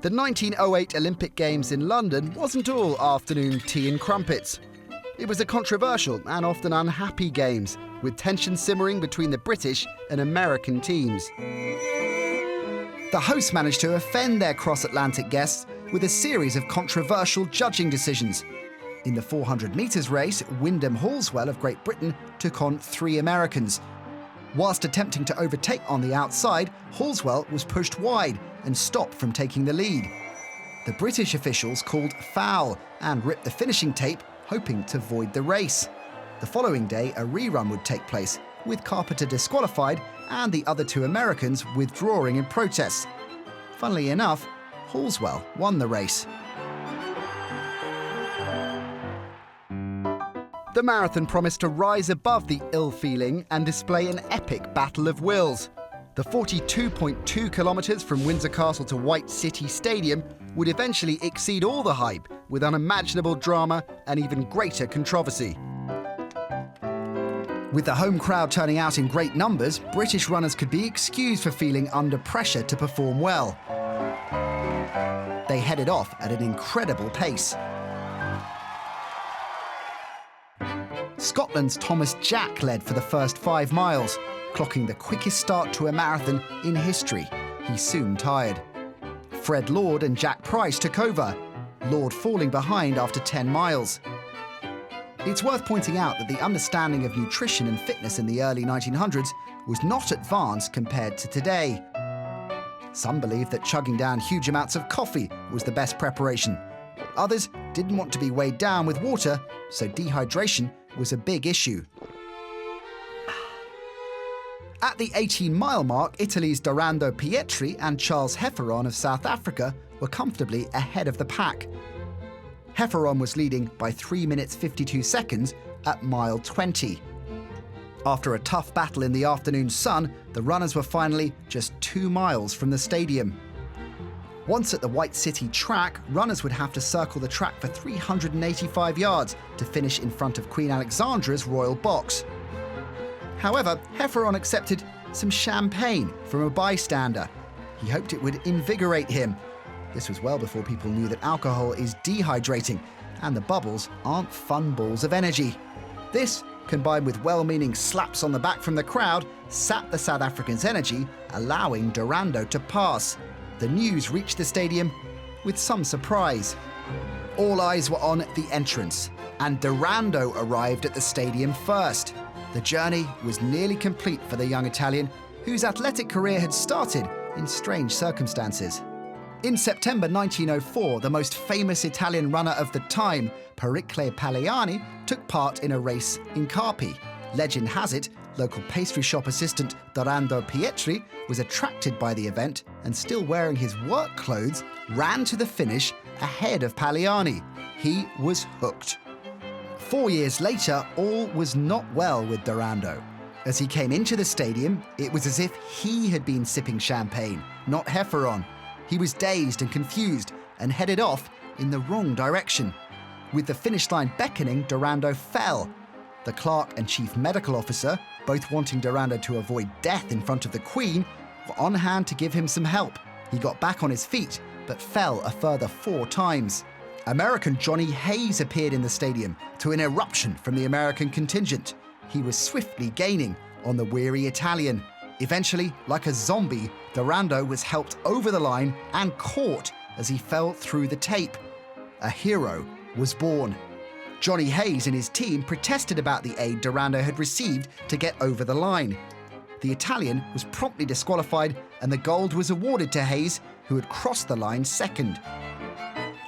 The 1908 Olympic Games in London wasn't all afternoon tea and crumpets. It was a controversial and often unhappy Games, with tension simmering between the British and American teams. The hosts managed to offend their cross-Atlantic guests with a series of controversial judging decisions. In the 400 metres race, Wyndham Halswell of Great Britain took on 3 Americans. Whilst attempting to overtake on the outside, Halswell was pushed wide and stopped from taking the lead. The British officials called foul and ripped the finishing tape, hoping to void the race. The following day, a rerun would take place, with Carpenter disqualified and the other 2 Americans withdrawing in protest. Funnily enough, Halswell won the race. The marathon promised to rise above the ill feeling and display an epic battle of wills. The 42.2 kilometres from Windsor Castle to White City Stadium would eventually exceed all the hype, with unimaginable drama and even greater controversy. With the home crowd turning out in great numbers, British runners could be excused for feeling under pressure to perform well. They headed off at an incredible pace. Scotland's Thomas Jack led for the first 5 miles, clocking the quickest start to a marathon in history. He soon tired. Fred Lord and Jack Price took over, Lord falling behind after 10 miles. It's worth pointing out that the understanding of nutrition and fitness in the early 1900s was not advanced compared to today. Some believed that chugging down huge amounts of coffee was the best preparation. Others didn't want to be weighed down with water, so dehydration was a big issue. At the 18-mile mark, Italy's Dorando Pietri and Charles Hefferon of South Africa were comfortably ahead of the pack. Hefferon was leading by 3 minutes 52 seconds at mile 20. After a tough battle in the afternoon sun, the runners were finally just 2 miles from the stadium. Once at the White City track, runners would have to circle the track for 385 yards to finish in front of Queen Alexandra's royal box. However, Hefferon accepted some champagne from a bystander. He hoped it would invigorate him. This was well before people knew that alcohol is dehydrating, and the bubbles aren't fun balls of energy. This, combined with well-meaning slaps on the back from the crowd, sapped the South Africans' energy, allowing Dorando to pass. The news reached the stadium with some surprise. All eyes were on the entrance, and Dorando arrived at the stadium first. The journey was nearly complete for the young Italian, whose athletic career had started in strange circumstances. In September 1904, the most famous Italian runner of the time, Pericle Paliani, took part in a race in Carpi. Legend has it, local pastry shop assistant Dorando Pietri was attracted by the event and, still wearing his work clothes, ran to the finish ahead of Paliani. He was hooked. 4 years later, all was not well with Dorando. As he came into the stadium, it was as if he had been sipping champagne, not Hefferon. He was dazed and confused and headed off in the wrong direction. With the finish line beckoning, Dorando fell. The clerk and chief medical officer, both wanting Dorando to avoid death in front of the Queen, were on hand to give him some help. He got back on his feet, but fell a further 4 times. American Johnny Hayes appeared in the stadium to an eruption from the American contingent. He was swiftly gaining on the weary Italian. Eventually, like a zombie, Dorando was helped over the line and caught as he fell through the tape. A hero was born. Johnny Hayes and his team protested about the aid Dorando had received to get over the line. The Italian was promptly disqualified, and the gold was awarded to Hayes, who had crossed the line second.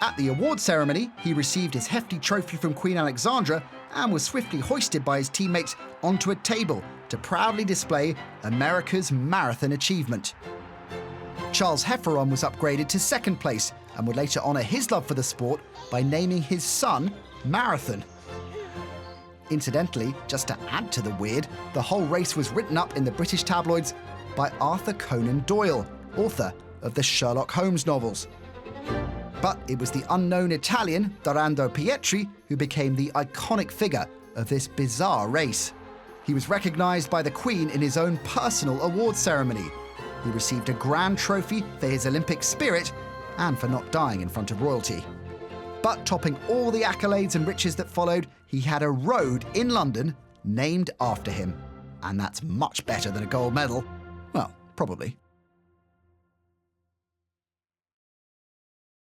At the award ceremony, he received his hefty trophy from Queen Alexandra and was swiftly hoisted by his teammates onto a table to proudly display America's marathon achievement. Charles Hefferon was upgraded to second place and would later honour his love for the sport by naming his son Marathon. Incidentally, just to add to the weird, the whole race was written up in the British tabloids by Arthur Conan Doyle, author of the Sherlock Holmes novels. But it was the unknown Italian, Dorando Pietri, who became the iconic figure of this bizarre race. He was recognised by the Queen in his own personal award ceremony. He received a grand trophy for his Olympic spirit and for not dying in front of royalty. But topping all the accolades and riches that followed, he had a road in London named after him. And that's much better than a gold medal. Well, probably.